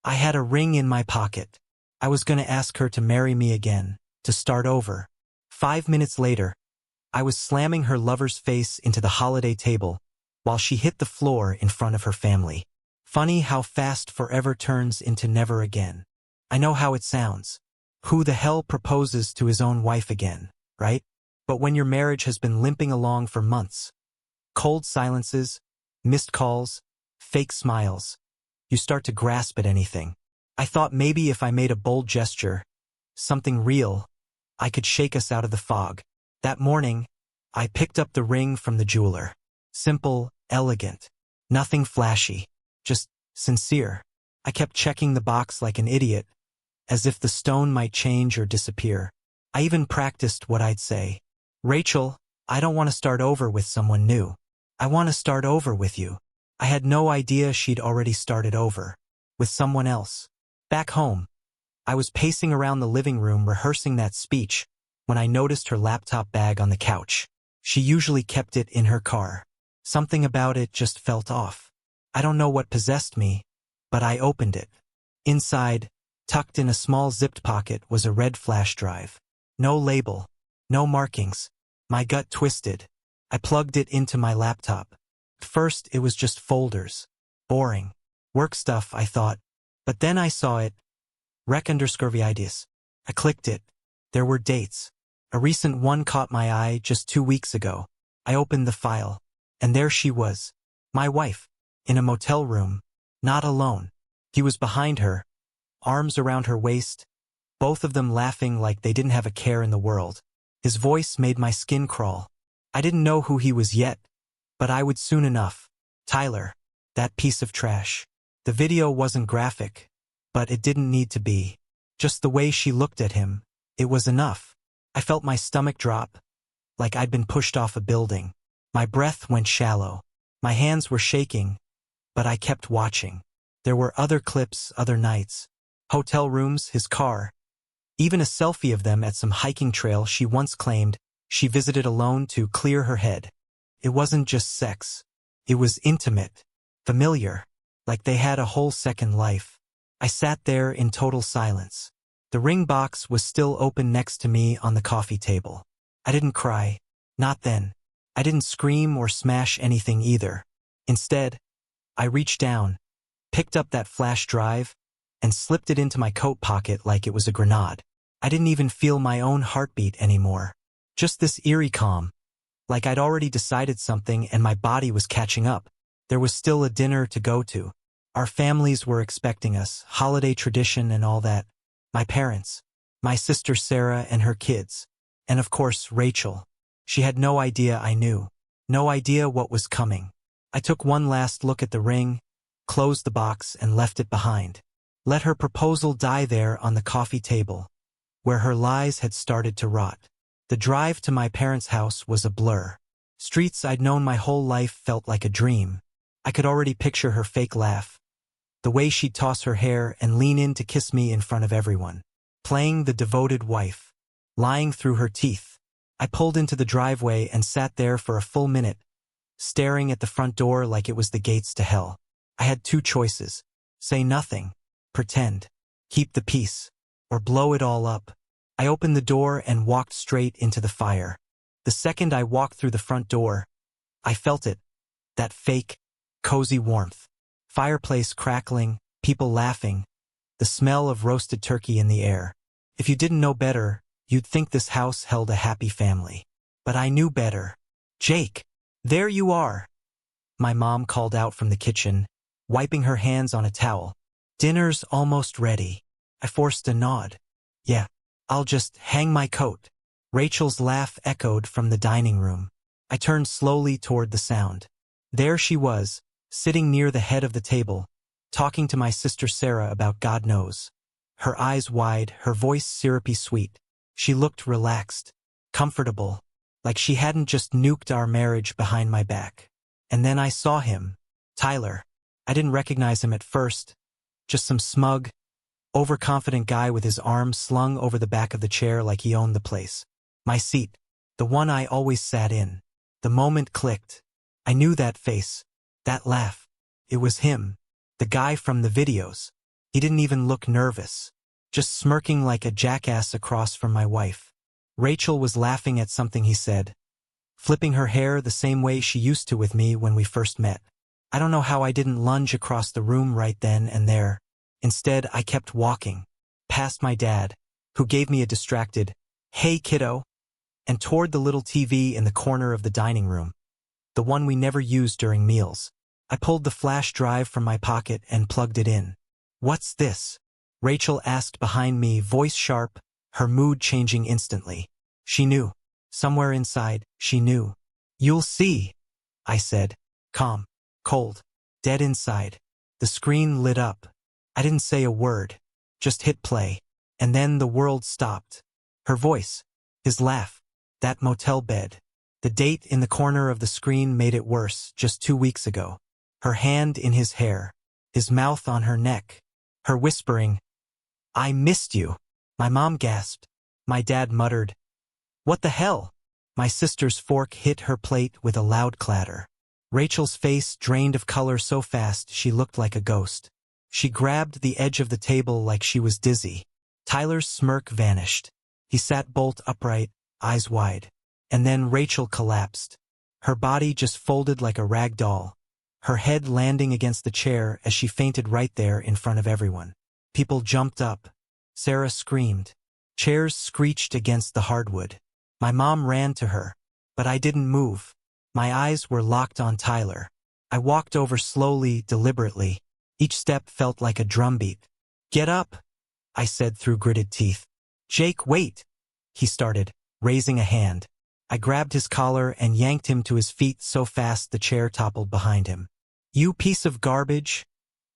I had a ring in my pocket. I was going to ask her to marry me again, to start over. 5 minutes later, I was slamming her lover's face into the holiday table while she hit the floor in front of her family. Funny how fast forever turns into never again. I know how it sounds. Who the hell proposes to his own wife again, right? But when your marriage has been limping along for months, cold silences, missed calls, fake smiles, you start to grasp at anything. I thought maybe if I made a bold gesture, something real, I could shake us out of the fog. That morning, I picked up the ring from the jeweler. Simple, elegant, nothing flashy, just sincere. I kept checking the box like an idiot, as if the stone might change or disappear. I even practiced what I'd say. Rachel, I don't want to start over with someone new. I want to start over with you. I had no idea she'd already started over. With someone else. Back home, I was pacing around the living room rehearsing that speech when I noticed her laptop bag on the couch. She usually kept it in her car. Something about it just felt off. I don't know what possessed me, but I opened it. Inside, tucked in a small zipped pocket, was a red flash drive. No label, no markings. My gut twisted. I plugged it into my laptop. First, it was just folders. Boring. Work stuff, I thought. But then I saw it. Rec_ideas. I clicked it. There were dates. A recent one caught my eye just 2 weeks ago. I opened the file. And there she was. My wife. In a motel room. Not alone. He was behind her. Arms around her waist. Both of them laughing like they didn't have a care in the world. His voice made my skin crawl. I didn't know who he was yet. But I would soon enough. Tyler. That piece of trash. The video wasn't graphic. But it didn't need to be. Just the way she looked at him. It was enough. I felt my stomach drop. Like I'd been pushed off a building. My breath went shallow. My hands were shaking. But I kept watching. There were other clips, other nights. Hotel rooms, his car. Even a selfie of them at some hiking trail she once claimed she visited alone to clear her head. It wasn't just sex. It was intimate. Familiar. Like they had a whole second life. I sat there in total silence. The ring box was still open next to me on the coffee table. I didn't cry. Not then. I didn't scream or smash anything either. Instead, I reached down, picked up that flash drive, and slipped it into my coat pocket like it was a grenade. I didn't even feel my own heartbeat anymore. Just this eerie calm. Like I'd already decided something and my body was catching up. There was still a dinner to go to. Our families were expecting us, holiday tradition and all that. My parents, my sister Sarah and her kids, and of course Rachel. She had no idea I knew. No idea what was coming. I took one last look at the ring, closed the box and left it behind. Let her proposal die there on the coffee table, where her lies had started to rot. The drive to my parents' house was a blur. Streets I'd known my whole life felt like a dream. I could already picture her fake laugh. The way she'd toss her hair and lean in to kiss me in front of everyone. Playing the devoted wife. Lying through her teeth. I pulled into the driveway and sat there for a full minute, staring at the front door like it was the gates to hell. I had two choices. Say nothing. Pretend. Keep the peace. Or blow it all up. I opened the door and walked straight into the fire. The second I walked through the front door, I felt it. That fake, cozy warmth. Fireplace crackling, people laughing, the smell of roasted turkey in the air. If you didn't know better, you'd think this house held a happy family. But I knew better. Jake, there you are. My mom called out from the kitchen, wiping her hands on a towel. Dinner's almost ready. I forced a nod. Yeah, I'll just hang my coat. Rachel's laugh echoed from the dining room. I turned slowly toward the sound. There she was, sitting near the head of the table, talking to my sister Sarah about God knows. Her eyes wide, her voice syrupy sweet. She looked relaxed, comfortable, like she hadn't just nuked our marriage behind my back. And then I saw him, Tyler. I didn't recognize him at first, just some smug, overconfident guy with his arms slung over the back of the chair like he owned the place. My seat, the one I always sat in. The moment clicked. I knew that face, that laugh. It was him, the guy from the videos. He didn't even look nervous, just smirking like a jackass across from my wife. Rachel was laughing at something he said, flipping her hair the same way she used to with me when we first met. I don't know how I didn't lunge across the room right then and there. Instead, I kept walking, past my dad, who gave me a distracted, "Hey, kiddo," and toward the little TV in the corner of the dining room, the one we never used during meals. I pulled the flash drive from my pocket and plugged it in. "What's this?" Rachel asked behind me, voice sharp, her mood changing instantly. She knew. Somewhere inside, she knew. "You'll see," I said, calm, cold, dead inside. The screen lit up. I didn't say a word, just hit play. And then the world stopped. Her voice, his laugh, that motel bed. The date in the corner of the screen made it worse, just 2 weeks ago. Her hand in his hair, his mouth on her neck, her whispering, "I missed you." My mom gasped. My dad muttered, "What the hell?" My sister's fork hit her plate with a loud clatter. Rachel's face drained of color so fast she looked like a ghost. She grabbed the edge of the table like she was dizzy. Tyler's smirk vanished. He sat bolt upright, eyes wide. And then Rachel collapsed. Her body just folded like a rag doll, her head landing against the chair as she fainted right there in front of everyone. People jumped up. Sarah screamed. Chairs screeched against the hardwood. My mom ran to her, but I didn't move. My eyes were locked on Tyler. I walked over slowly, deliberately. Each step felt like a drumbeat. "Get up," I said through gritted teeth. "Jake, wait," he started, raising a hand. I grabbed his collar and yanked him to his feet so fast the chair toppled behind him. "You piece of garbage,"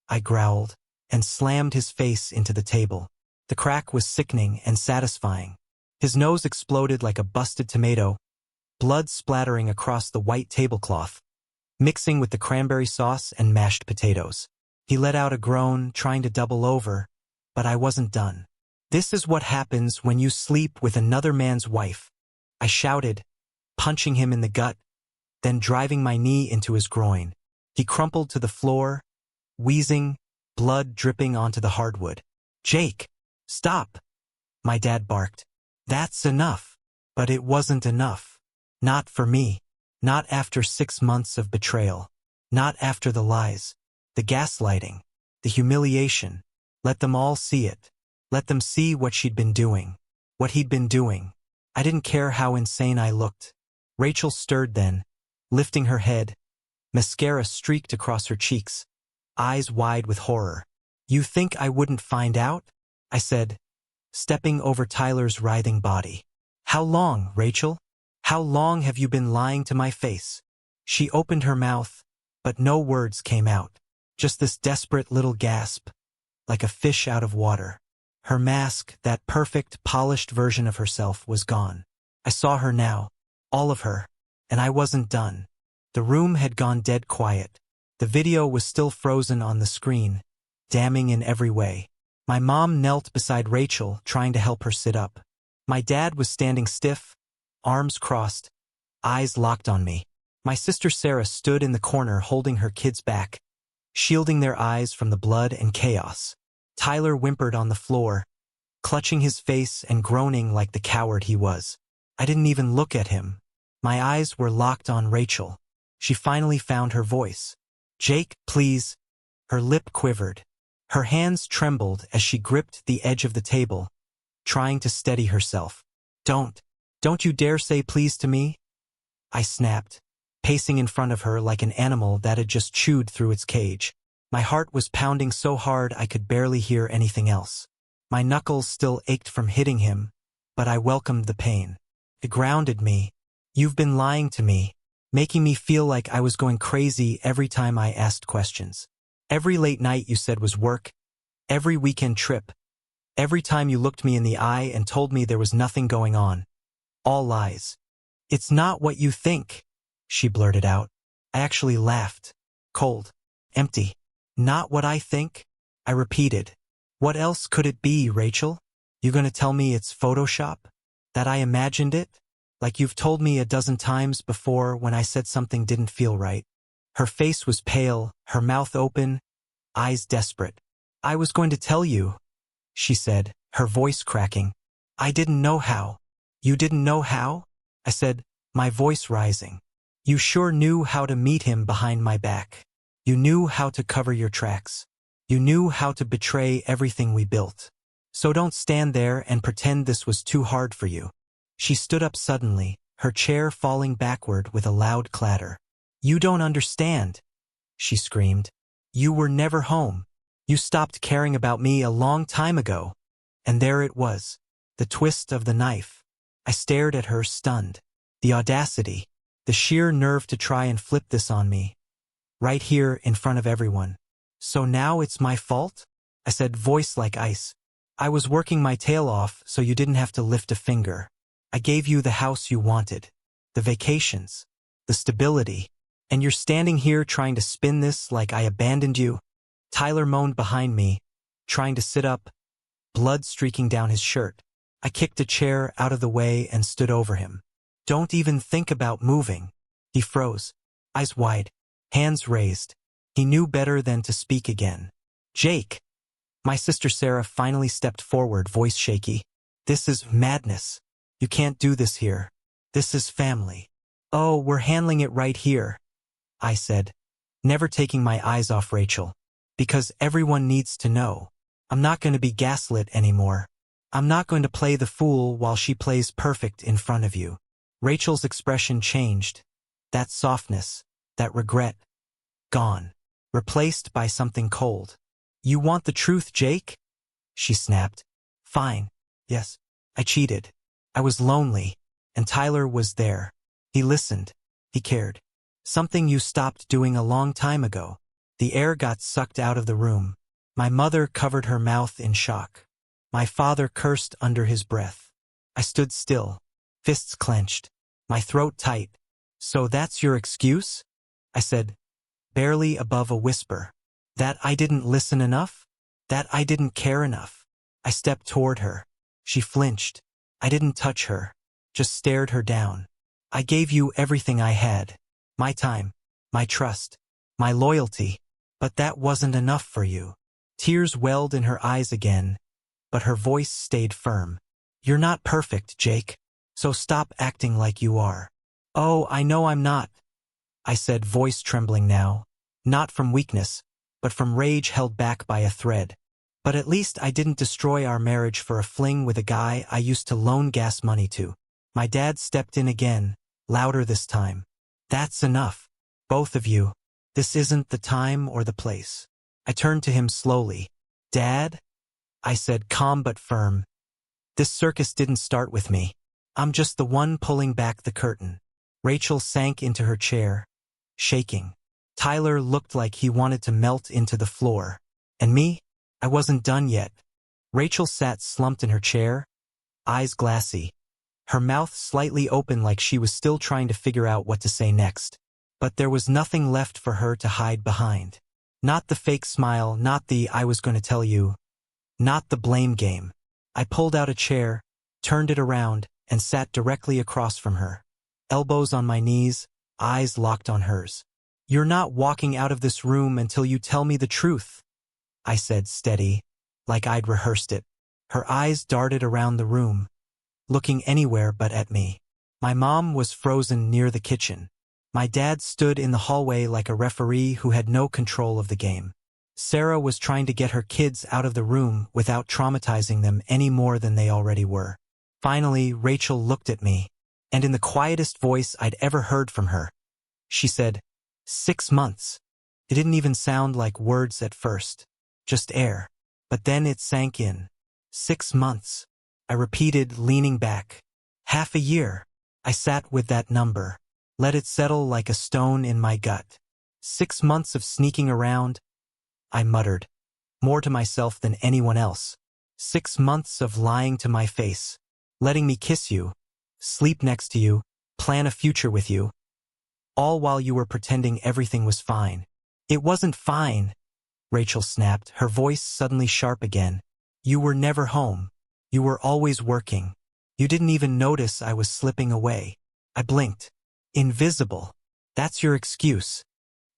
I growled, and slammed his face into the table. The crack was sickening and satisfying. His nose exploded like a busted tomato, blood splattering across the white tablecloth, mixing with the cranberry sauce and mashed potatoes. He let out a groan, trying to double over, but I wasn't done. "This is what happens when you sleep with another man's wife," I shouted, punching him in the gut, then driving my knee into his groin. He crumpled to the floor, wheezing, blood dripping onto the hardwood. "Jake, stop," my dad barked. "That's enough." But it wasn't enough. Not for me. Not after 6 months of betrayal. Not after the lies, the gaslighting, the humiliation. Let them all see it. Let them see what she'd been doing. What he'd been doing. I didn't care how insane I looked. Rachel stirred then, lifting her head. Mascara streaked across her cheeks, eyes wide with horror. "You think I wouldn't find out?" I said, stepping over Tyler's writhing body. "How long, Rachel? How long have you been lying to my face?" She opened her mouth, but no words came out. Just this desperate little gasp, like a fish out of water. Her mask, that perfect, polished version of herself, was gone. I saw her now, all of her, and I wasn't done. The room had gone dead quiet. The video was still frozen on the screen, damning in every way. My mom knelt beside Rachel, trying to help her sit up. My dad was standing stiff, arms crossed, eyes locked on me. My sister Sarah stood in the corner holding her kids back, shielding their eyes from the blood and chaos. Tyler whimpered on the floor, clutching his face and groaning like the coward he was. I didn't even look at him. My eyes were locked on Rachel. She finally found her voice. "Jake, please." Her lip quivered. Her hands trembled as she gripped the edge of the table, trying to steady herself. Don't you dare say please to me," I snapped, pacing in front of her like an animal that had just chewed through its cage. My heart was pounding so hard I could barely hear anything else. My knuckles still ached from hitting him, but I welcomed the pain. It grounded me. "You've been lying to me, making me feel like I was going crazy every time I asked questions. Every late night you said was work, every weekend trip, every time you looked me in the eye and told me there was nothing going on. All lies." "It's not what you think," she blurted out. I actually laughed. Cold. Empty. "Not what I think?" I repeated. "What else could it be, Rachel? You gonna tell me it's Photoshop? That I imagined it? Like you've told me a dozen times before when I said something didn't feel right." Her face was pale, her mouth open, eyes desperate. I was going to tell you, she said, her voice cracking. I didn't know how. You didn't know how? I said, my voice rising. You sure knew how to meet him behind my back. You knew how to cover your tracks. You knew how to betray everything we built. So don't stand there and pretend this was too hard for you. She stood up suddenly, her chair falling backward with a loud clatter. You don't understand, she screamed. You were never home. You stopped caring about me a long time ago. And there it was, the twist of the knife. I stared at her, stunned. The audacity, the sheer nerve to try and flip this on me. Right here in front of everyone. So now it's my fault? I said, voice like ice. I was working my tail off so you didn't have to lift a finger. I gave you the house you wanted, the vacations, the stability, and you're standing here trying to spin this like I abandoned you? Tyler moaned behind me, trying to sit up, blood streaking down his shirt. I kicked a chair out of the way and stood over him. Don't even think about moving. He froze, eyes wide, hands raised. He knew better than to speak again. Jake! My sister Sarah finally stepped forward, voice shaky. This is madness. You can't do this here. This is family. Oh, we're handling it right here, I said, never taking my eyes off Rachel. Because everyone needs to know. I'm not going to be gaslit anymore. I'm not going to play the fool while she plays perfect in front of you. Rachel's expression changed. That softness, that regret, gone, replaced by something cold. You want the truth, Jake? She snapped. Fine. Yes, I cheated. I was lonely, and Tyler was there. He listened. He cared. Something you stopped doing a long time ago. The air got sucked out of the room. My mother covered her mouth in shock. My father cursed under his breath. I stood still, fists clenched, my throat tight. So that's your excuse? I said, barely above a whisper. That I didn't listen enough? That I didn't care enough? I stepped toward her. She flinched. I didn't touch her, just stared her down. I gave you everything I had. My time, my trust, my loyalty. But that wasn't enough for you. Tears welled in her eyes again, but her voice stayed firm. You're not perfect, Jake. So stop acting like you are. Oh, I know I'm not, I said, voice trembling now. Not from weakness, but from rage held back by a thread. But at least I didn't destroy our marriage for a fling with a guy I used to loan gas money to. My dad stepped in again, louder this time. That's enough. Both of you. This isn't the time or the place. I turned to him slowly. Dad? I said, calm but firm. This circus didn't start with me. I'm just the one pulling back the curtain. Rachel sank into her chair, shaking. Tyler looked like he wanted to melt into the floor. And me? I wasn't done yet. Rachel sat slumped in her chair, eyes glassy, her mouth slightly open like she was still trying to figure out what to say next. But there was nothing left for her to hide behind. Not the fake smile, not the I was going to tell you, not the blame game. I pulled out a chair, turned it around, and sat directly across from her. Elbows on my knees, eyes locked on hers. You're not walking out of this room until you tell me the truth, I said, steady, like I'd rehearsed it. Her eyes darted around the room, looking anywhere but at me. My mom was frozen near the kitchen. My dad stood in the hallway like a referee who had no control of the game. Sarah was trying to get her kids out of the room without traumatizing them any more than they already were. Finally, Rachel looked at me, and in the quietest voice I'd ever heard from her, she said, 6 months. It didn't even sound like words at first, just air. But then it sank in. 6 months. I repeated, leaning back. Half a year. I sat with that number. Let it settle like a stone in my gut. 6 months of sneaking around, I muttered, more to myself than anyone else. 6 months of lying to my face, letting me kiss you, sleep next to you, plan a future with you, all while you were pretending everything was fine. It wasn't fine, Rachel snapped, her voice suddenly sharp again. You were never home. You were always working. You didn't even notice I was slipping away. I blinked. Invisible. That's your excuse.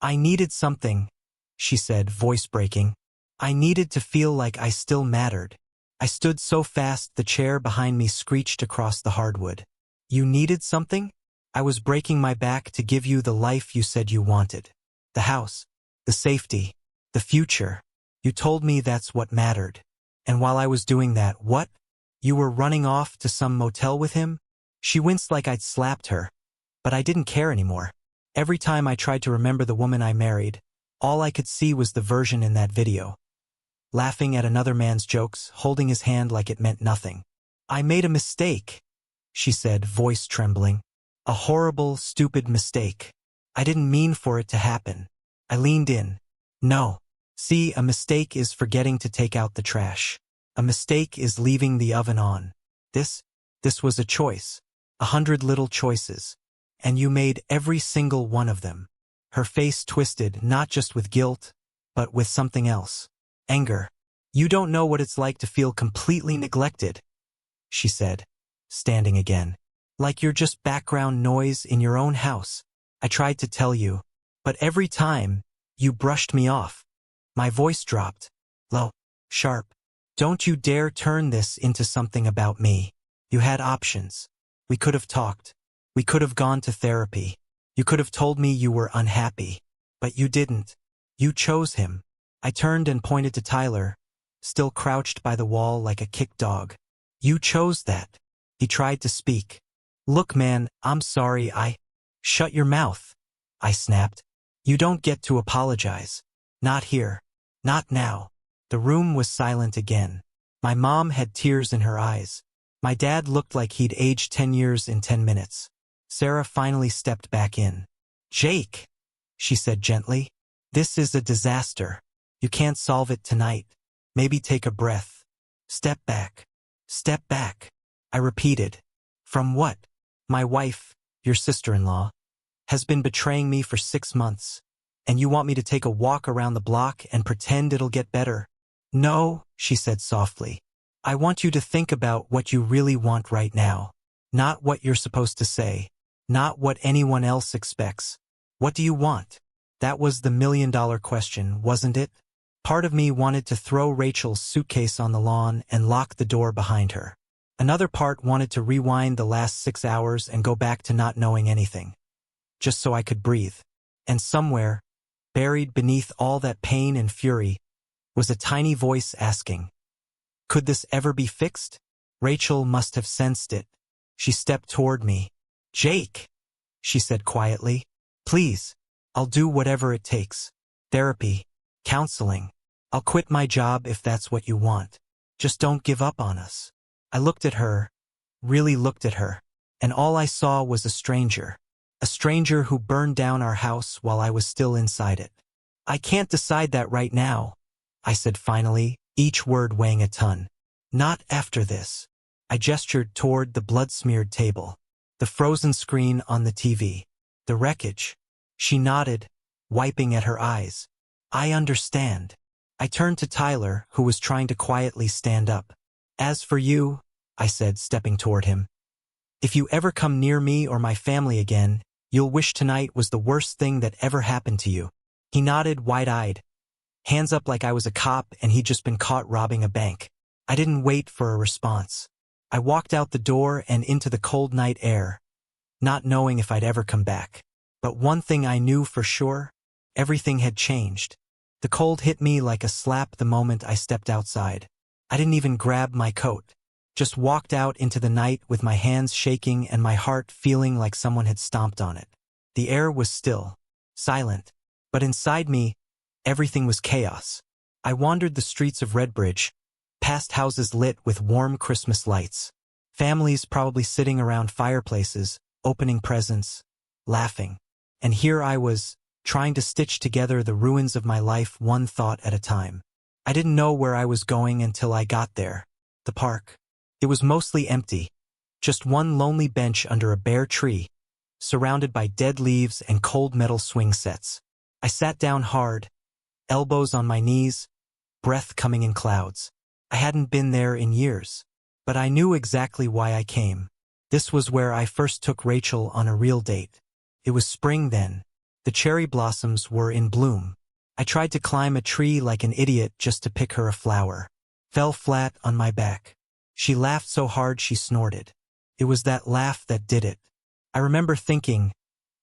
I needed something, she said, voice breaking. I needed to feel like I still mattered. I stood so fast the chair behind me screeched across the hardwood. You needed something? I was breaking my back to give you the life you said you wanted. The house, the safety, the future. You told me that's what mattered. And while I was doing that, what? You were running off to some motel with him? She winced like I'd slapped her. But I didn't care anymore. Every time I tried to remember the woman I married, all I could see was the version in that video. Laughing at another man's jokes, holding his hand like it meant nothing. I made a mistake, she said, voice trembling. A horrible, stupid mistake. I didn't mean for it to happen. I leaned in. No. See, a mistake is forgetting to take out the trash. A mistake is leaving the oven on. This was a choice. 100 little choices. And you made every single one of them. Her face twisted, not just with guilt, but with something else. Anger. You don't know what it's like to feel completely neglected, she said, standing again. Like you're just background noise in your own house. I tried to tell you, but every time, you brushed me off. My voice dropped. Low, sharp. Don't you dare turn this into something about me. You had options. We could have talked. We could have gone to therapy. You could have told me you were unhappy. But you didn't. You chose him. I turned and pointed to Tyler, still crouched by the wall like a kicked dog. You chose that. He tried to speak. Look, man, I'm sorry, Shut your mouth, I snapped. You don't get to apologize. Not here. Not now. The room was silent again. My mom had tears in her eyes. My dad looked like he'd aged 10 years in 10 minutes. Sarah finally stepped back in. Jake, she said gently, this is a disaster. You can't solve it tonight. Maybe take a breath. Step back. Step back. I repeated. From what? My wife, your sister-in-law, has been betraying me for 6 months. And you want me to take a walk around the block and pretend it'll get better? No, she said softly. I want you to think about what you really want right now. Not what you're supposed to say. Not what anyone else expects. What do you want? That was the million-dollar question, wasn't it? Part of me wanted to throw Rachel's suitcase on the lawn and lock the door behind her. Another part wanted to rewind the last 6 hours and go back to not knowing anything. Just so I could breathe. And somewhere, buried beneath all that pain and fury, was a tiny voice asking, could this ever be fixed? Rachel must have sensed it. She stepped toward me. Jake, she said quietly, please, I'll do whatever it takes. Therapy, counseling. I'll quit my job if that's what you want. Just don't give up on us. I looked at her, really looked at her, and all I saw was a stranger who burned down our house while I was still inside it. I can't decide that right now, I said finally, each word weighing a ton. Not after this. I gestured toward the blood-smeared table, the frozen screen on the TV, the wreckage. She nodded, wiping at her eyes. I understand. I turned to Tyler, who was trying to quietly stand up. As for you, I said, stepping toward him, if you ever come near me or my family again, you'll wish tonight was the worst thing that ever happened to you. He nodded, wide-eyed, hands up like I was a cop and he'd just been caught robbing a bank. I didn't wait for a response. I walked out the door and into the cold night air, not knowing if I'd ever come back. But one thing I knew for sure, everything had changed. The cold hit me like a slap the moment I stepped outside. I didn't even grab my coat. Just walked out into the night with my hands shaking and my heart feeling like someone had stomped on it. The air was still, silent, but inside me, everything was chaos. I wandered the streets of Redbridge, past houses lit with warm Christmas lights, families probably sitting around fireplaces, opening presents, laughing. And here I was, trying to stitch together the ruins of my life one thought at a time. I didn't know where I was going until I got there. The park. It was mostly empty. Just one lonely bench under a bare tree, surrounded by dead leaves and cold metal swing sets. I sat down hard, elbows on my knees, breath coming in clouds. I hadn't been there in years, but I knew exactly why I came. This was where I first took Rachel on a real date. It was spring then. The cherry blossoms were in bloom. I tried to climb a tree like an idiot just to pick her a flower. Fell flat on my back. She laughed so hard she snorted. It was that laugh that did it. I remember thinking,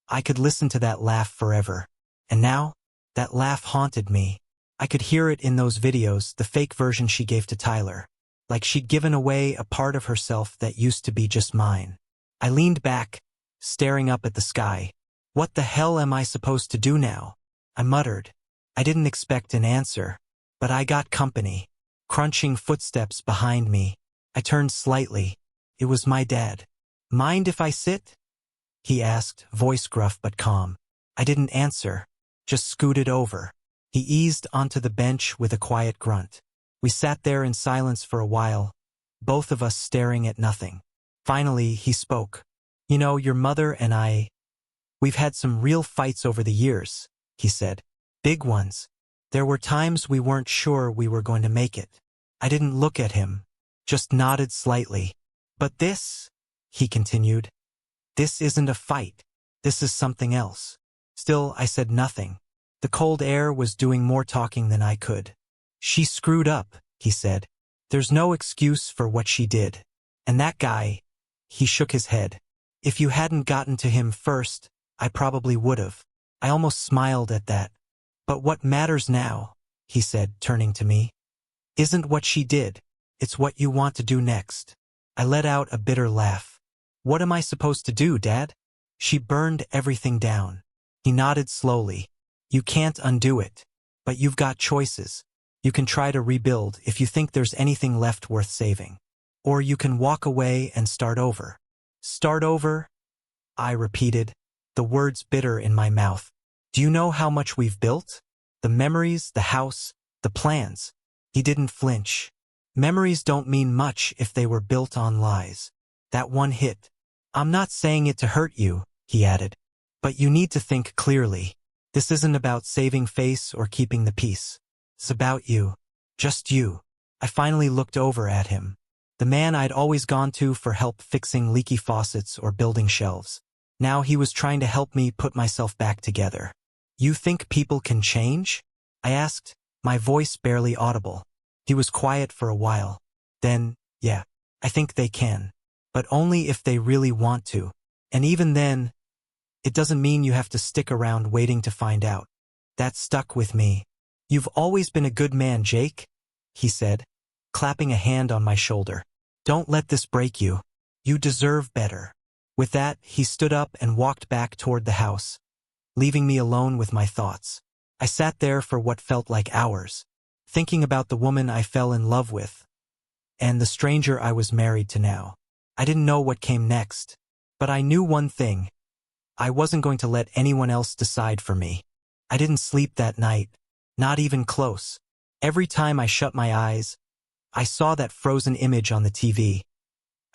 I could listen to that laugh forever. And now, that laugh haunted me. I could hear it in those videos, the fake version she gave to Tyler. Like she'd given away a part of herself that used to be just mine. I leaned back, staring up at the sky. What the hell am I supposed to do now? I muttered. I didn't expect an answer, but I got company. Crunching footsteps behind me. I turned slightly. It was my dad. Mind if I sit? He asked, voice gruff but calm. I didn't answer, just scooted over. He eased onto the bench with a quiet grunt. We sat there in silence for a while, both of us staring at nothing. Finally, he spoke. You know, your mother and we've had some real fights over the years, he said. Big ones. There were times we weren't sure we were going to make it. I didn't look at him, just nodded slightly. But this, he continued, this isn't a fight. This is something else. Still, I said nothing. The cold air was doing more talking than I could. She screwed up, he said. There's no excuse for what she did. And that guy, he shook his head. If you hadn't gotten to him first, I probably would've. I almost smiled at that. But what matters now, he said, turning to me, isn't what she did. It's what you want to do next. I let out a bitter laugh. What am I supposed to do, Dad? She burned everything down. He nodded slowly. You can't undo it. But you've got choices. You can try to rebuild if you think there's anything left worth saving. Or you can walk away and start over. Start over? I repeated, the words bitter in my mouth. Do you know how much we've built? The memories, the house, the plans. He didn't flinch. Memories don't mean much if they were built on lies. That one hit. I'm not saying it to hurt you, he added. But you need to think clearly. This isn't about saving face or keeping the peace. It's about you. Just you. I finally looked over at him. The man I'd always gone to for help fixing leaky faucets or building shelves. Now he was trying to help me put myself back together. You think people can change? I asked, my voice barely audible. He was quiet for a while. Then, yeah, I think they can. But only if they really want to. And even then, it doesn't mean you have to stick around waiting to find out. That stuck with me. You've always been a good man, Jake, he said, clapping a hand on my shoulder. Don't let this break you. You deserve better. With that, he stood up and walked back toward the house, leaving me alone with my thoughts. I sat there for what felt like hours, thinking about the woman I fell in love with, and the stranger I was married to now. I didn't know what came next, but I knew one thing. I wasn't going to let anyone else decide for me. I didn't sleep that night, not even close. Every time I shut my eyes, I saw that frozen image on the TV.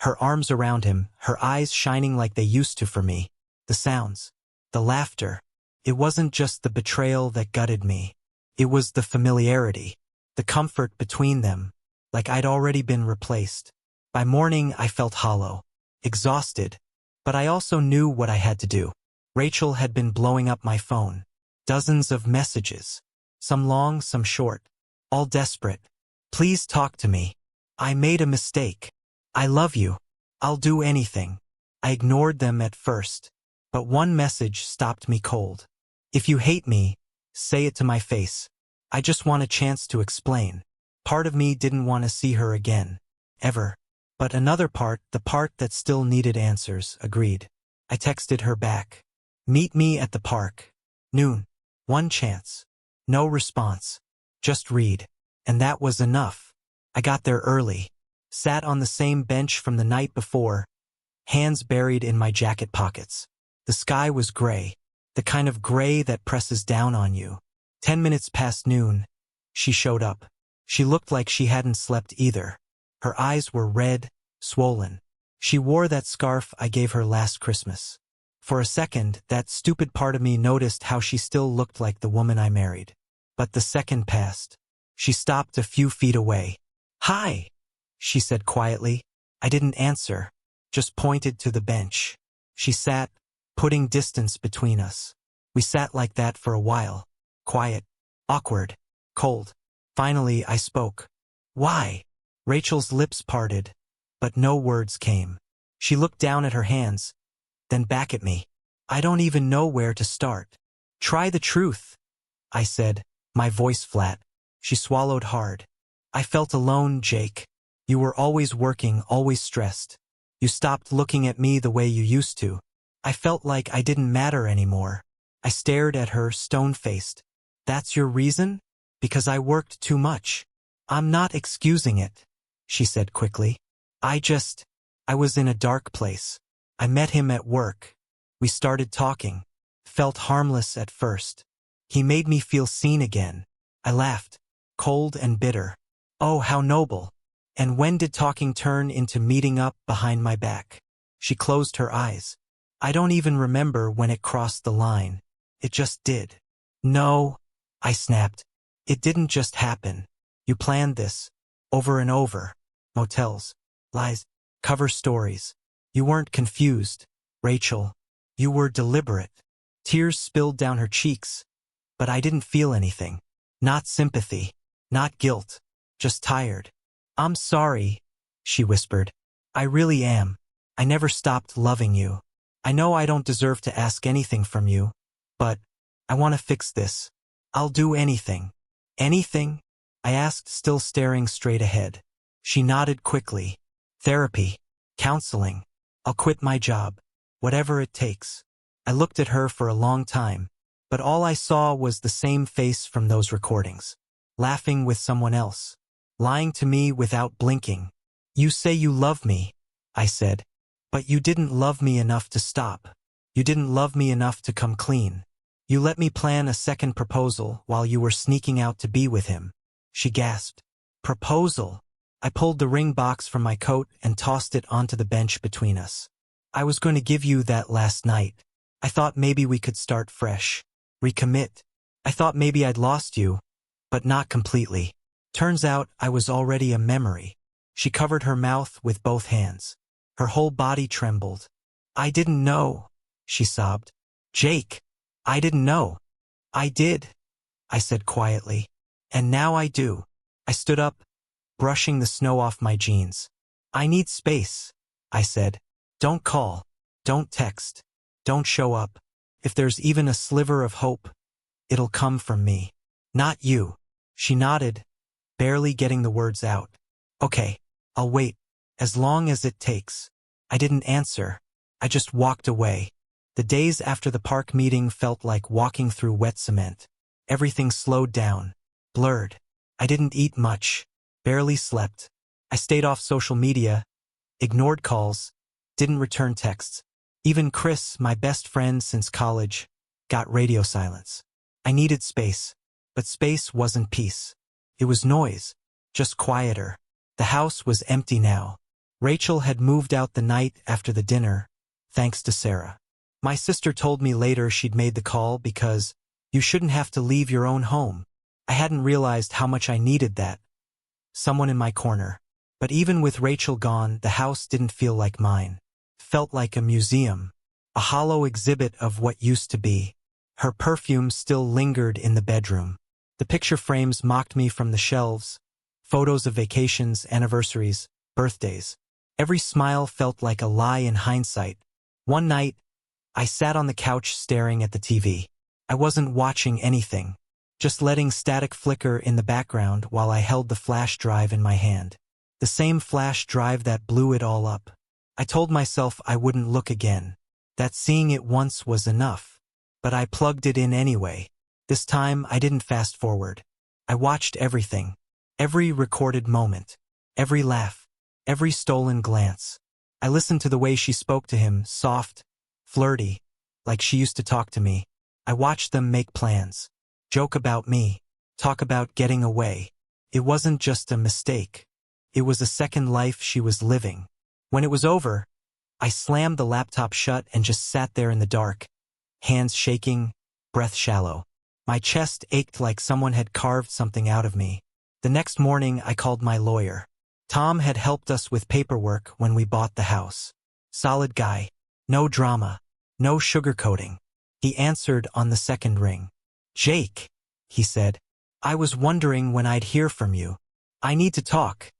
Her arms around him, her eyes shining like they used to for me. The sounds, the laughter. It wasn't just the betrayal that gutted me. It was the familiarity, the comfort between them, like I'd already been replaced. By morning, I felt hollow, exhausted, but I also knew what I had to do. Rachel had been blowing up my phone. Dozens of messages. Some long, some short. All desperate. Please talk to me. I made a mistake. I love you. I'll do anything. I ignored them at first, but one message stopped me cold. If you hate me, say it to my face. I just want a chance to explain. Part of me didn't want to see her again. Ever. But another part, the part that still needed answers, agreed. I texted her back. Meet me at the park. Noon. One chance. No response. Just read. And that was enough. I got there early. Sat on the same bench from the night before, hands buried in my jacket pockets. The sky was gray. The kind of gray that presses down on you. 10 minutes past noon, she showed up. She looked like she hadn't slept either. Her eyes were red, swollen. She wore that scarf I gave her last Christmas. For a second, that stupid part of me noticed how she still looked like the woman I married. But the second passed. She stopped a few feet away. Hi, she said quietly. I didn't answer, just pointed to the bench. She sat, putting distance between us. We sat like that for a while. Quiet, Awkward. Cold. Finally, I spoke. Why? Rachel's lips parted, but no words came. She looked down at her hands, then back at me. I don't even know where to start. Try the truth, I said, my voice flat. She swallowed hard. I felt alone, Jake. You were always working, always stressed. You stopped looking at me the way you used to. I felt like I didn't matter anymore. I stared at her, stone-faced. That's your reason? Because I worked too much. I'm not excusing it, she said quickly. I was in a dark place. I met him at work. We started talking. Felt harmless at first. He made me feel seen again. I laughed, cold and bitter. Oh, how noble. And when did talking turn into meeting up behind my back? She closed her eyes. I don't even remember when it crossed the line. It just did. No, I snapped. It didn't just happen. You planned this. Over and over. Motels. Lies. Cover stories. You weren't confused, Rachel. You were deliberate. Tears spilled down her cheeks, but I didn't feel anything. Not sympathy. Not guilt. Just tired. I'm sorry, she whispered. I really am. I never stopped loving you. I know I don't deserve to ask anything from you, but I want to fix this. I'll do anything. Anything? I asked, still staring straight ahead. She nodded quickly. Therapy. Counseling. I'll quit my job. Whatever it takes. I looked at her for a long time, but all I saw was the same face from those recordings. Laughing with someone else. Lying to me without blinking. You say you love me, I said. But you didn't love me enough to stop. You didn't love me enough to come clean. You let me plan a second proposal while you were sneaking out to be with him. She gasped. Proposal? I pulled the ring box from my coat and tossed it onto the bench between us. I was going to give you that last night. I thought maybe we could start fresh. Recommit. I thought maybe I'd lost you, but not completely. Turns out I was already a memory. She covered her mouth with both hands. Her whole body trembled. I didn't know, she sobbed. Jake, I didn't know. I did, I said quietly. And now I do. I stood up, brushing the snow off my jeans. I need space, I said. Don't call. Don't text. Don't show up. If there's even a sliver of hope, it'll come from me. Not you. She nodded, barely getting the words out. Okay, I'll wait, as long as it takes. I didn't answer. I just walked away. The days after the park meeting felt like walking through wet cement. Everything slowed down, blurred. I didn't eat much, barely slept. I stayed off social media, ignored calls, didn't return texts. Even Chris, my best friend since college, got radio silence. I needed space, but space wasn't peace. It was noise, just quieter. The house was empty now. Rachel had moved out the night after the dinner, thanks to Sarah. My sister told me later she'd made the call because you shouldn't have to leave your own home. I hadn't realized how much I needed that. Someone in my corner. But even with Rachel gone, the house didn't feel like mine. Felt like a museum. A hollow exhibit of what used to be. Her perfume still lingered in the bedroom. The picture frames mocked me from the shelves. Photos of vacations, anniversaries, birthdays. Every smile felt like a lie in hindsight. One night, I sat on the couch staring at the TV. I wasn't watching anything, just letting static flicker in the background while I held the flash drive in my hand. The same flash drive that blew it all up. I told myself I wouldn't look again, that seeing it once was enough. But I plugged it in anyway. This time I didn't fast forward. I watched everything. Every recorded moment. Every laugh. Every stolen glance. I listened to the way she spoke to him, soft, flirty, like she used to talk to me. I watched them make plans. Joke about me. Talk about getting away. It wasn't just a mistake. It was a second life she was living. When it was over, I slammed the laptop shut and just sat there in the dark. Hands shaking, breath shallow. My chest ached like someone had carved something out of me. The next morning I called my lawyer. Tom had helped us with paperwork when we bought the house. Solid guy. No drama. No sugarcoating. He answered on the second ring. Jake, he said, I was wondering when I'd hear from you. I need to talk,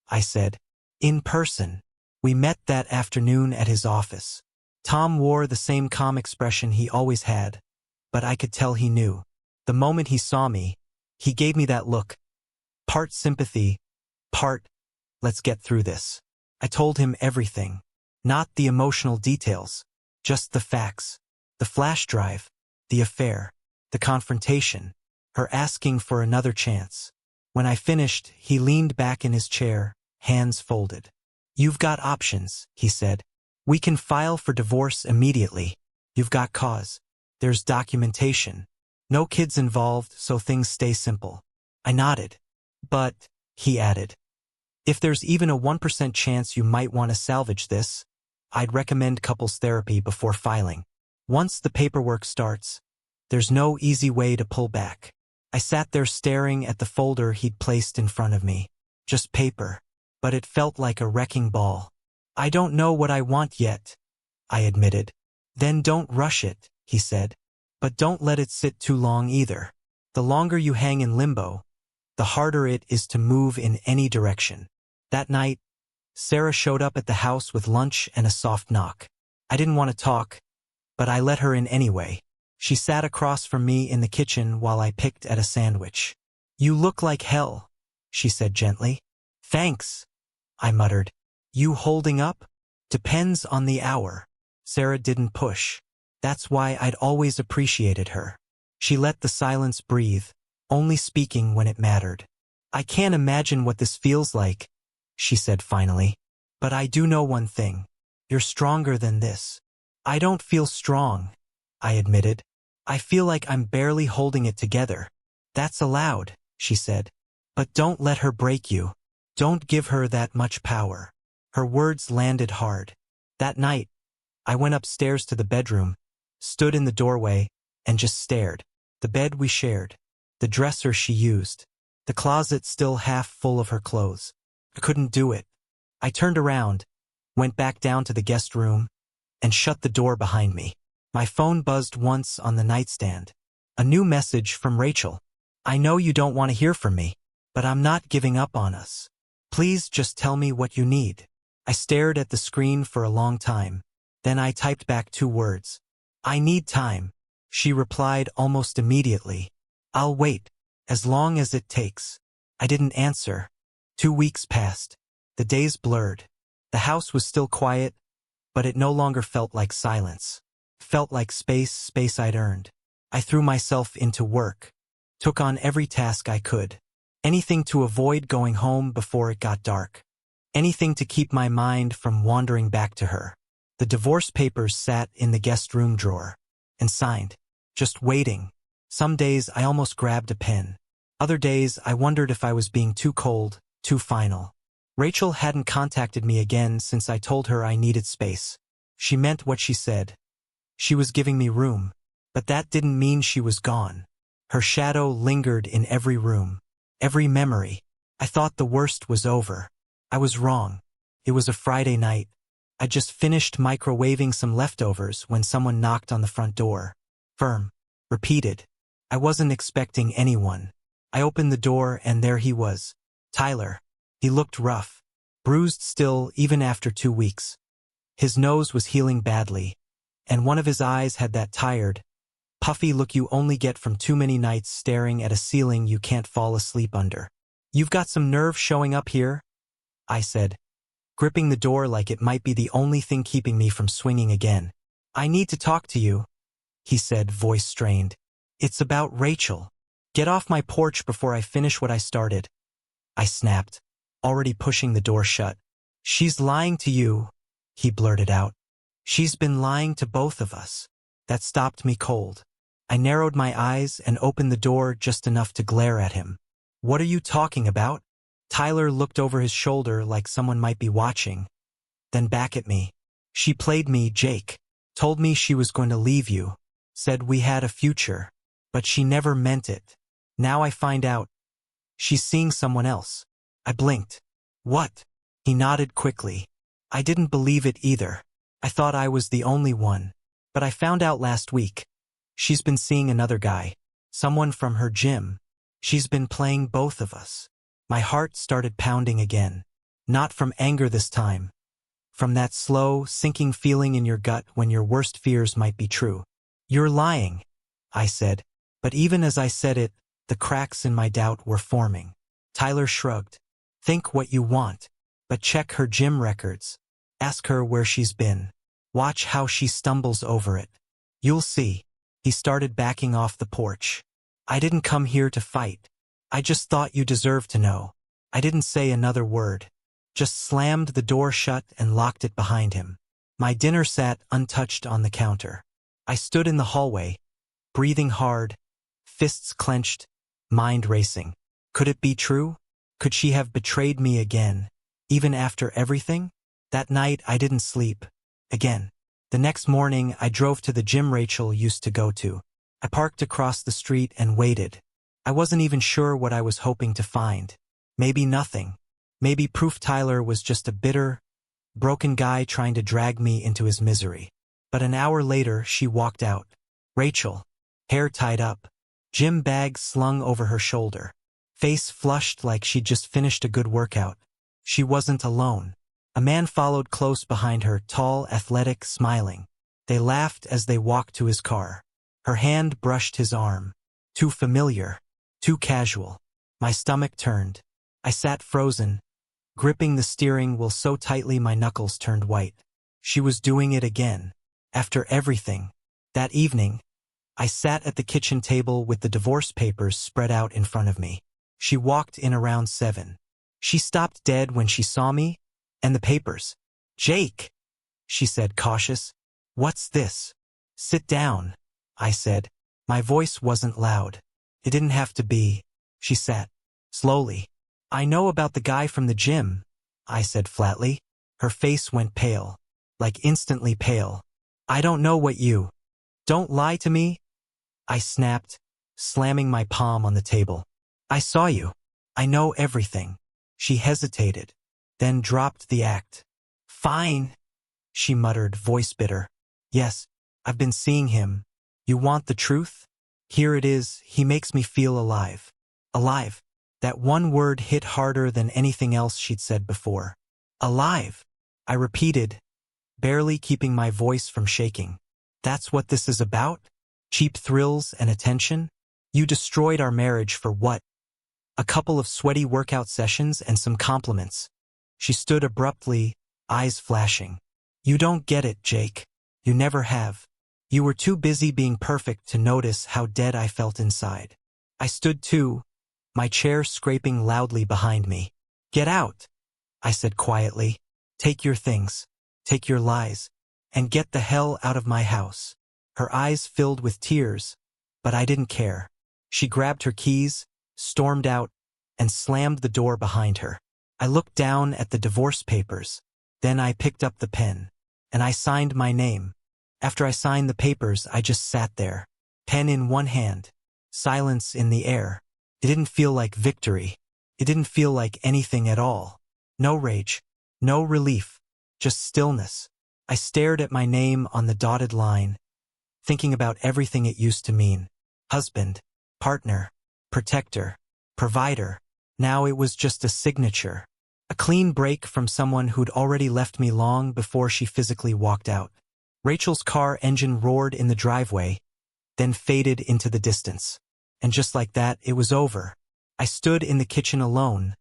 I said. In person. We met that afternoon at his office. Tom wore the same calm expression he always had, but I could tell he knew. The moment he saw me, he gave me that look. Part sympathy, part, let's get through this. I told him everything. Not the emotional details, just the facts. The flash drive, the affair, the confrontation, her asking for another chance. When I finished, he leaned back in his chair, hands folded. You've got options, he said. We can file for divorce immediately. You've got cause. There's documentation. No kids involved, so things stay simple. I nodded. But, he added, if there's even a 1% chance you might want to salvage this, I'd recommend couples therapy before filing. Once the paperwork starts, there's no easy way to pull back. I sat there staring at the folder he'd placed in front of me. Just paper. But it felt like a wrecking ball. I don't know what I want yet, I admitted. Then don't rush it, he said. But don't let it sit too long either. The longer you hang in limbo, the harder it is to move in any direction. That night, Sarah showed up at the house with lunch and a soft knock. I didn't want to talk, but I let her in anyway. She sat across from me in the kitchen while I picked at a sandwich. You look like hell, she said gently. Thanks, I muttered. You holding up? Depends on the hour. Sarah didn't push. That's why I'd always appreciated her. She let the silence breathe, only speaking when it mattered. I can't imagine what this feels like, she said finally. But I do know one thing. You're stronger than this. I don't feel strong, I admitted. I feel like I'm barely holding it together. That's allowed, she said. But don't let her break you. Don't give her that much power. Her words landed hard. That night, I went upstairs to the bedroom, stood in the doorway, and just stared. The bed we shared, the dresser she used, the closet still half full of her clothes. I couldn't do it. I turned around, went back down to the guest room, and shut the door behind me. My phone buzzed once on the nightstand. A new message from Rachel. I know you don't want to hear from me, but I'm not giving up on us. Please just tell me what you need. I stared at the screen for a long time. Then I typed back 2 words. I need time. She replied almost immediately. I'll wait, as long as it takes. I didn't answer. 2 weeks passed. The days blurred. The house was still quiet, but it no longer felt like silence. Felt like space I'd earned. I threw myself into work. Took on every task I could. Anything to avoid going home before it got dark. Anything to keep my mind from wandering back to her. The divorce papers sat in the guest room drawer. And signed. Just waiting. Some days I almost grabbed a pen. Other days I wondered if I was being too cold, too final. Rachel hadn't contacted me again since I told her I needed space. She meant what she said. She was giving me room. But that didn't mean she was gone. Her shadow lingered in every room. Every memory. I thought the worst was over. I was wrong. It was a Friday night. I just finished microwaving some leftovers when someone knocked on the front door. Firm. Repeated. I wasn't expecting anyone. I opened the door and there he was. Tyler. He looked rough. Bruised still even after 2 weeks. His nose was healing badly. And one of his eyes had that tired, puffy look you only get from too many nights staring at a ceiling you can't fall asleep under. You've got some nerve showing up here, I said, gripping the door like it might be the only thing keeping me from swinging again. I need to talk to you, he said, voice strained. It's about Rachel. Get off my porch before I finish what I started. I snapped, already pushing the door shut. She's lying to you, he blurted out. She's been lying to both of us. That stopped me cold. I narrowed my eyes and opened the door just enough to glare at him. What are you talking about? Tyler looked over his shoulder like someone might be watching, then back at me. She played me, Jake. Told me she was going to leave you. Said we had a future. But she never meant it. Now I find out. She's seeing someone else. I blinked. What? He nodded quickly. I didn't believe it either. I thought I was the only one. But I found out last week. She's been seeing another guy. Someone from her gym. She's been playing both of us. My heart started pounding again. Not from anger this time. From that slow, sinking feeling in your gut when your worst fears might be true. You're lying, I said. But even as I said it, the cracks in my doubt were forming. Tyler shrugged. Think what you want, but check her gym records. Ask her where she's been. Watch how she stumbles over it. You'll see. He started backing off the porch. I didn't come here to fight. I just thought you deserved to know. I didn't say another word. Just slammed the door shut and locked it behind him. My dinner sat untouched on the counter. I stood in the hallway, breathing hard, fists clenched, mind racing. Could it be true? Could she have betrayed me again, even after everything? That night I didn't sleep. Again. The next morning I drove to the gym Rachel used to go to. I parked across the street and waited. I wasn't even sure what I was hoping to find. Maybe nothing. Maybe proof Tyler was just a bitter, broken guy trying to drag me into his misery. But an hour later she walked out. Rachel. Hair tied up. Gym bag slung over her shoulder. Face flushed like she'd just finished a good workout. She wasn't alone. A man followed close behind her, tall, athletic, smiling. They laughed as they walked to his car. Her hand brushed his arm. Too familiar. Too casual. My stomach turned. I sat frozen, gripping the steering wheel so tightly my knuckles turned white. She was doing it again. After everything. That evening, I sat at the kitchen table with the divorce papers spread out in front of me. She walked in around 7. She stopped dead when she saw me, and the papers. Jake, she said, cautious. What's this? Sit down, I said. My voice wasn't loud. It didn't have to be. She sat. Slowly. I know about the guy from the gym, I said flatly. Her face went pale. Like instantly pale. I don't know what you. Don't lie to me, I snapped, slamming my palm on the table. I saw you. I know everything. She hesitated, then dropped the act. Fine, she muttered, voice bitter. Yes, I've been seeing him. You want the truth? Here it is. He makes me feel alive. Alive. That one word hit harder than anything else she'd said before. Alive, I repeated, barely keeping my voice from shaking. That's what this is about? Cheap thrills and attention? You destroyed our marriage for what? A couple of sweaty workout sessions and some compliments. She stood abruptly, eyes flashing. You don't get it, Jake. You never have. You were too busy being perfect to notice how dead I felt inside. I stood too, my chair scraping loudly behind me. Get out, I said quietly. Take your things, take your lies, and get the hell out of my house. Her eyes filled with tears, but I didn't care. She grabbed her keys, stormed out, and slammed the door behind her. I looked down at the divorce papers. Then I picked up the pen, and I signed my name. After I signed the papers, I just sat there, pen in one hand, silence in the air. It didn't feel like victory. It didn't feel like anything at all. No rage, no relief, just stillness. I stared at my name on the dotted line, thinking about everything it used to mean. Husband, partner, protector, provider. Now it was just a signature. A clean break from someone who'd already left me long before she physically walked out. Rachel's car engine roared in the driveway, then faded into the distance. And just like that, it was over. I stood in the kitchen alone,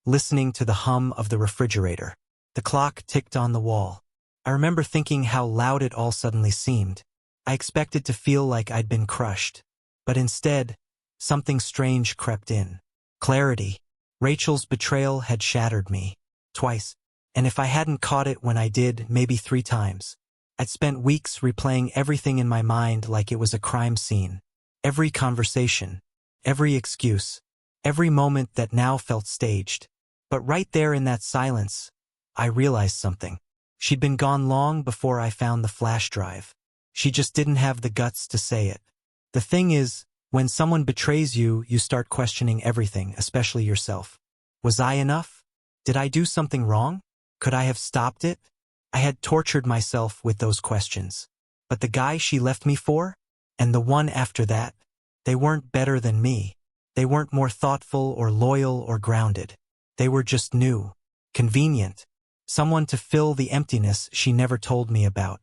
listening to the hum of the refrigerator. The clock ticked on the wall. I remember thinking how loud it all suddenly seemed. I expected to feel like I'd been crushed. But instead, something strange crept in. Clarity. Rachel's betrayal had shattered me. Twice. And if I hadn't caught it when I did, maybe 3 times. I'd spent weeks replaying everything in my mind like it was a crime scene. Every conversation, every excuse, every moment that now felt staged. But right there in that silence, I realized something. She'd been gone long before I found the flash drive. She just didn't have the guts to say it. The thing is, when someone betrays you, you start questioning everything, especially yourself. Was I enough? Did I do something wrong? Could I have stopped it? I had tortured myself with those questions. But the guy she left me for? And the one after that? They weren't better than me. They weren't more thoughtful or loyal or grounded. They were just new, convenient, someone to fill the emptiness she never told me about.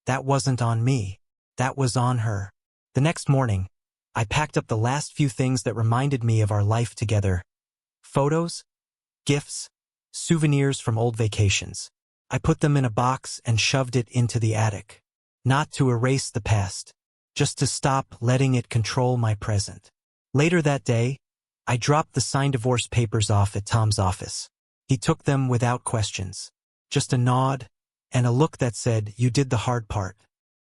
That wasn't on me. That was on her. The next morning, I packed up the last few things that reminded me of our life together. Photos, gifts, souvenirs from old vacations. I put them in a box and shoved it into the attic. Not to erase the past, just to stop letting it control my present. Later that day, I dropped the signed divorce papers off at Tom's office. He took them without questions. Just a nod and a look that said, "You did the hard part."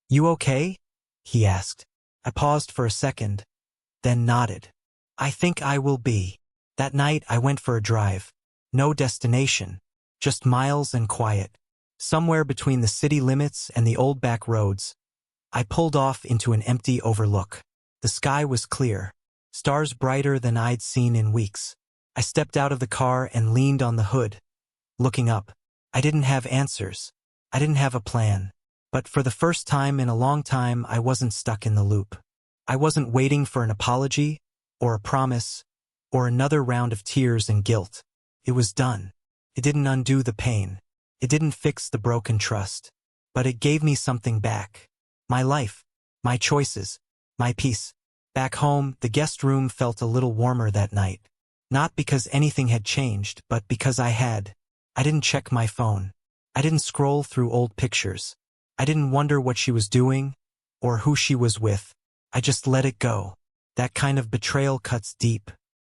"You okay?" he asked. I paused for a second, then nodded. "I think I will be." That night I went for a drive. No destination, just miles and quiet. Somewhere between the city limits and the old back roads, I pulled off into an empty overlook. The sky was clear, stars brighter than I'd seen in weeks. I stepped out of the car and leaned on the hood. Looking up, I didn't have answers. I didn't have a plan. But for the first time in a long time, I wasn't stuck in the loop. I wasn't waiting for an apology, or a promise, or another round of tears and guilt. It was done. It didn't undo the pain. It didn't fix the broken trust. But it gave me something back. My life, my choices, my peace. Back home, the guest room felt a little warmer that night. Not because anything had changed, but because I had. I didn't check my phone. I didn't scroll through old pictures. I didn't wonder what she was doing, or who she was with. I just let it go. That kind of betrayal cuts deep.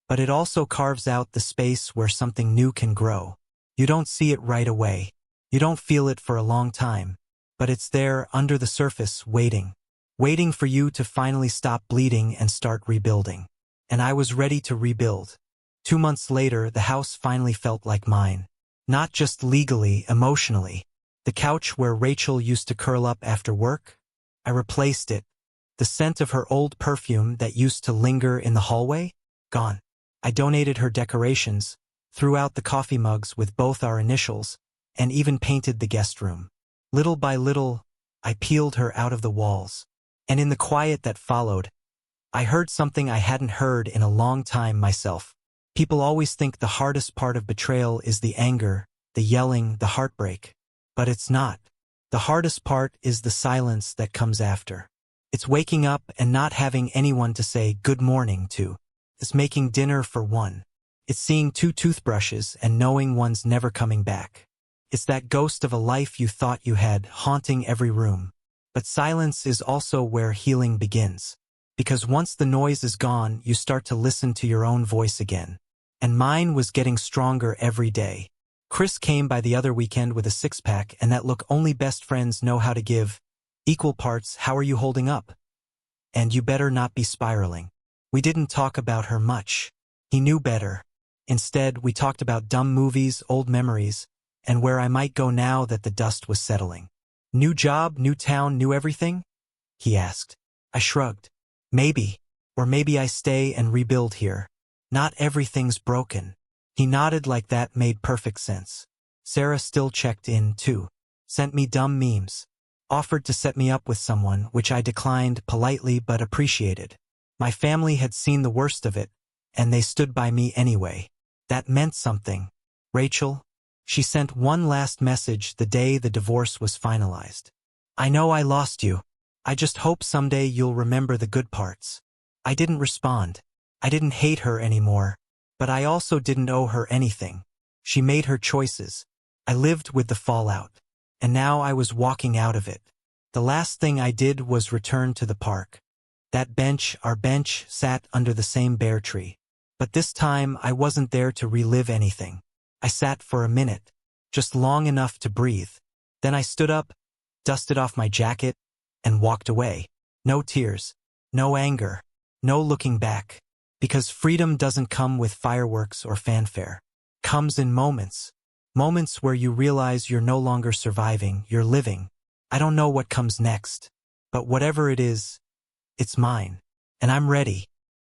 But it also carves out the space where something new can grow. You don't see it right away. You don't feel it for a long time. But it's there under the surface, waiting. Waiting for you to finally stop bleeding and start rebuilding. And I was ready to rebuild. 2 months later, the house finally felt like mine. Not just legally, emotionally. The couch where Rachel used to curl up after work, I replaced it. The scent of her old perfume that used to linger in the hallway, gone. I donated her decorations, threw out the coffee mugs with both our initials, and even painted the guest room. Little by little, I peeled her out of the walls. And in the quiet that followed, I heard something I hadn't heard in a long time myself. People always think the hardest part of betrayal is the anger, the yelling, the heartbreak. But it's not. The hardest part is the silence that comes after. It's waking up and not having anyone to say good morning to. It's making dinner for one. It's seeing 2 toothbrushes and knowing one's never coming back. It's that ghost of a life you thought you had, haunting every room. But silence is also where healing begins. Because once the noise is gone, you start to listen to your own voice again. And mine was getting stronger every day. Chris came by the other weekend with a 6-pack and that look only best friends know how to give. Equal parts, "How are you holding up?" And "You better not be spiraling." We didn't talk about her much. He knew better. Instead, we talked about dumb movies, old memories, and where I might go now that the dust was settling. "New job, new town, new everything?" he asked. I shrugged. "Maybe. Or maybe I stay and rebuild here. Not everything's broken." He nodded like that made perfect sense. Sarah still checked in, too. Sent me dumb memes. Offered to set me up with someone, which I declined politely but appreciated. My family had seen the worst of it, and they stood by me anyway. That meant something. "Rachel," she sent one last message the day the divorce was finalized. "I know I lost you. I just hope someday you'll remember the good parts." I didn't respond. I didn't hate her anymore. But I also didn't owe her anything. She made her choices. I lived with the fallout. And now I was walking out of it. The last thing I did was return to the park. That bench, our bench, sat under the same bare tree. But this time I wasn't there to relive anything. I sat for a minute, just long enough to breathe. Then I stood up, dusted off my jacket, and walked away. No tears, no anger, no looking back. Because freedom doesn't come with fireworks or fanfare. It comes in moments. Moments where you realize you're no longer surviving, you're living. I don't know what comes next. But whatever it is, it's mine. And I'm ready.